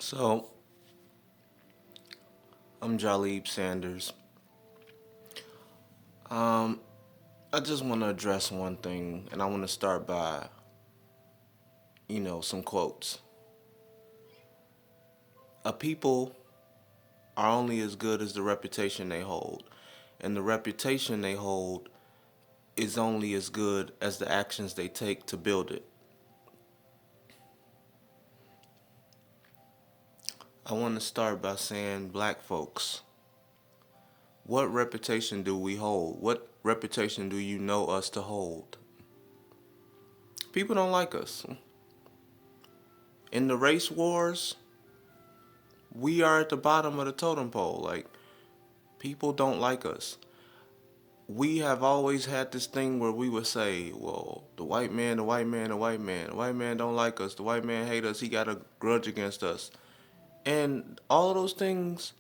So, I'm Jalib Sanders. Um, I just want to address one thing, and I want to start by, some quotes. A people are only as good as the reputation they hold, and the reputation they hold is only as good as the actions they take to build it. I want to start by saying, black folks, what reputation do we hold? What reputation do you know us to hold? People don't like us. In the race wars, we are at the bottom of the totem pole. Like, people don't like us. We have always had this thing where we would say, well, the white man, the white man, the white man. The white man don't like us. The white man hate us. He got a grudge against us. And all of those things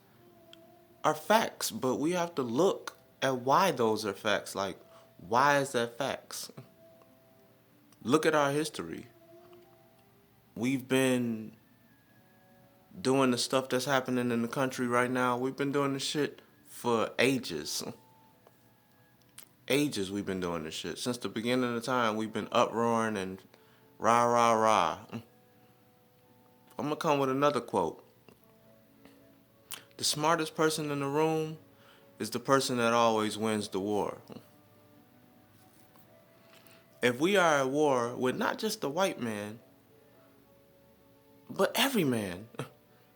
are facts, but we have to look at why those are facts. Like, why is that facts? Look at our history. We've been doing the stuff that's happening in the country right now. We've been doing this shit for ages. Ages we've been doing this shit. Since the beginning of the time, we've been uproaring and rah, rah, rah. I'm gonna come with another quote. The smartest person in the room is the person that always wins the war. If we are at war with not just the white man, but every man,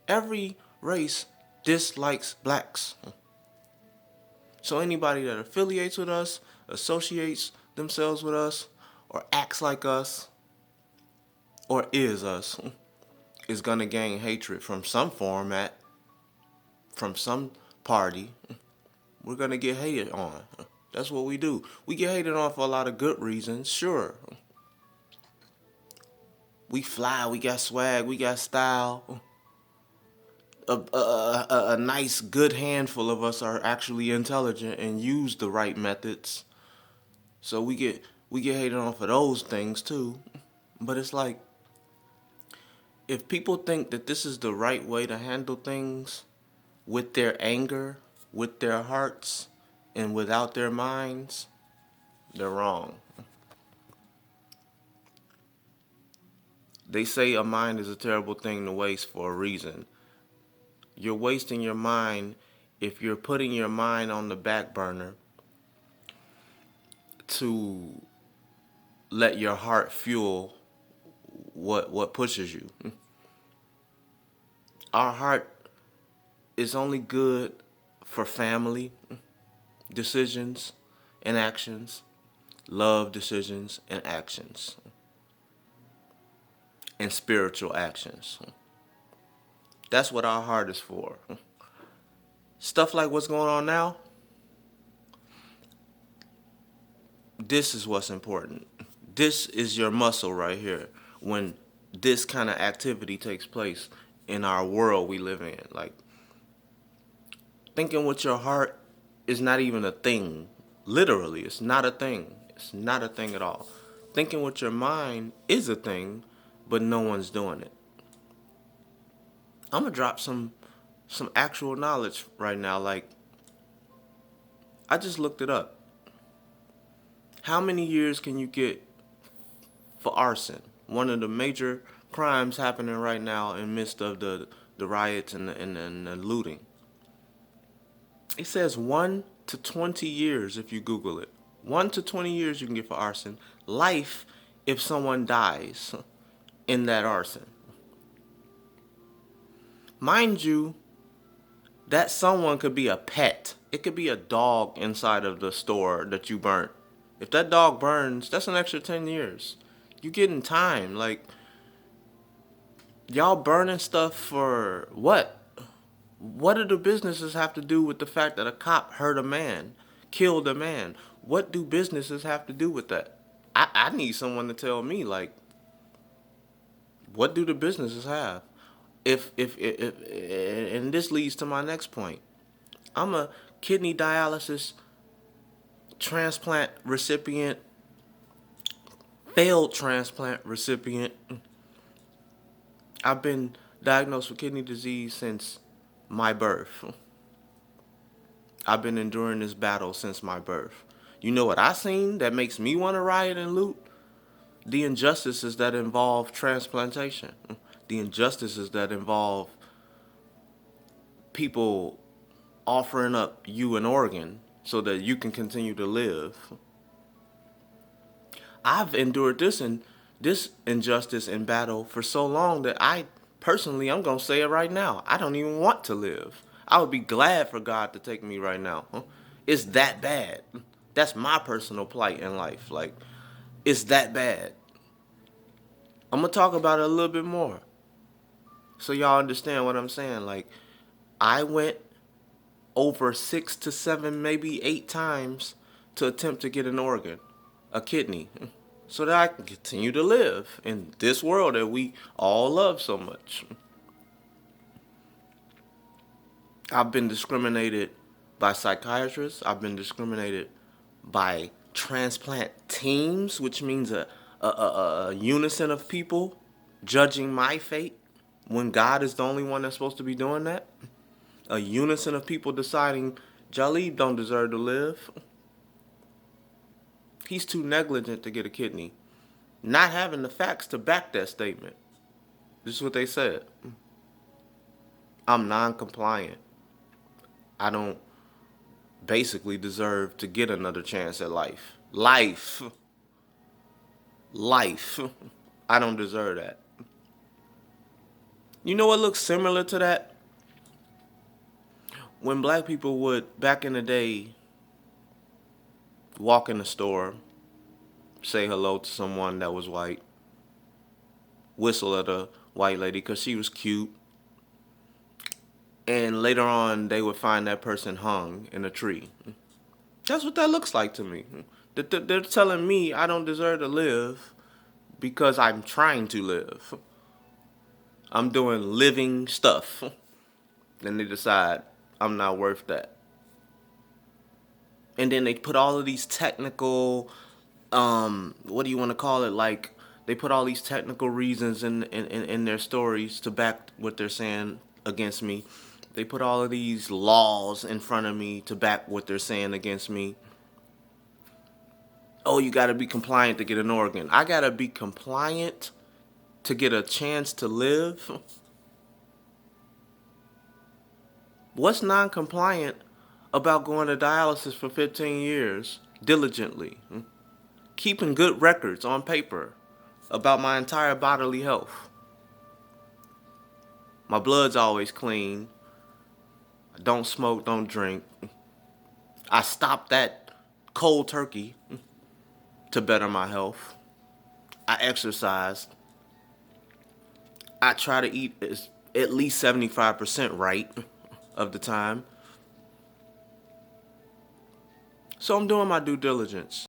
every race dislikes blacks. So anybody that affiliates with us, associates themselves with us, or acts like us, or is us, is gonna gain hatred from some format, from some party. We're gonna get hated on. That's what we do. We get hated on for a lot of good reasons, sure. We fly, we got swag, we got style. A nice, good handful of us are actually intelligent and use the right methods. So we get hated on for those things too. But it's like, if people think that this is the right way to handle things with their anger, with their hearts, and without their minds, they're wrong. They say a mind is a terrible thing to waste for a reason. You're wasting your mind if you're putting your mind on the back burner to let your heart fuel what pushes you. Our heart is only good for family decisions and actions, love decisions and actions, and spiritual actions. That's what our heart is for. Stuff like what's going on now, this is what's important. This is your muscle right here when this kind of activity takes place in our world we live in. Like, thinking with your heart is not even a thing. Literally, it's not a thing. It's not a thing at all. Thinking with your mind is a thing, but no one's doing it. I'm gonna drop some actual knowledge right now. Like, I just looked it up. How many years can you get for arson? One of the major crimes happening right now in midst of the riots and the looting. It says 1 to 20 years if you Google it. 1 to 20 years you can get for arson. Life if someone dies in that arson. Mind you, that someone could be a pet. It could be a dog inside of the store that you burnt. If that dog burns, that's an extra 10 years. You getting time. Like, y'all burning stuff for what? What do the businesses have to do with the fact that a cop hurt a man, killed a man? What do businesses have to do with that? I need someone to tell me, like, what do the businesses have? If and this leads to my next point. I'm a kidney dialysis transplant recipient, failed transplant recipient. I've been diagnosed with kidney disease since my birth. I've been enduring this battle since my birth. You know what I seen that makes me want to riot and loot? The injustices that involve transplantation. The injustices that involve people offering up you an organ so that you can continue to live. I've endured this injustice and battle for so long that I'm gonna say it right now. I don't even want to live. I would be glad for God to take me right now. It's that bad. That's my personal plight in life. Like, it's that bad. I'm gonna talk about it a little bit more so y'all understand what I'm saying. Like, I went over 6 to 7, maybe 8 times to attempt to get an organ, a kidney, so that I can continue to live in this world that we all love so much. I've been discriminated by psychiatrists. I've been discriminated by transplant teams, which means a unison of people judging my fate when God is the only one that's supposed to be doing that. A unison of people deciding Jalib don't deserve to live. He's too negligent to get a kidney. Not having the facts to back that statement. This is what they said. I'm non-compliant. I don't basically deserve to get another chance at life. Life. I don't deserve that. You know what looks similar to that? When black people would, back in the day, walk in the store, say hello to someone that was white, whistle at a white lady because she was cute, and later on they would find that person hung in a tree. That's what that looks like to me. They're telling me I don't deserve to live because I'm trying to live. I'm doing living stuff. Then they decide I'm not worth that. And then they put all of these technical, what do you want to call it? Like, they put all these technical reasons in their stories to back what they're saying against me. They put all of these laws in front of me to back what they're saying against me. Oh, you got to be compliant to get an organ. I got to be compliant to get a chance to live? What's non-compliant about going to dialysis for 15 years diligently? Keeping good records on paper about my entire bodily health. My blood's always clean. I don't smoke, don't drink. I stopped that cold turkey to better my health. I exercise. I try to eat at least 75% right of the time. So I'm doing my due diligence.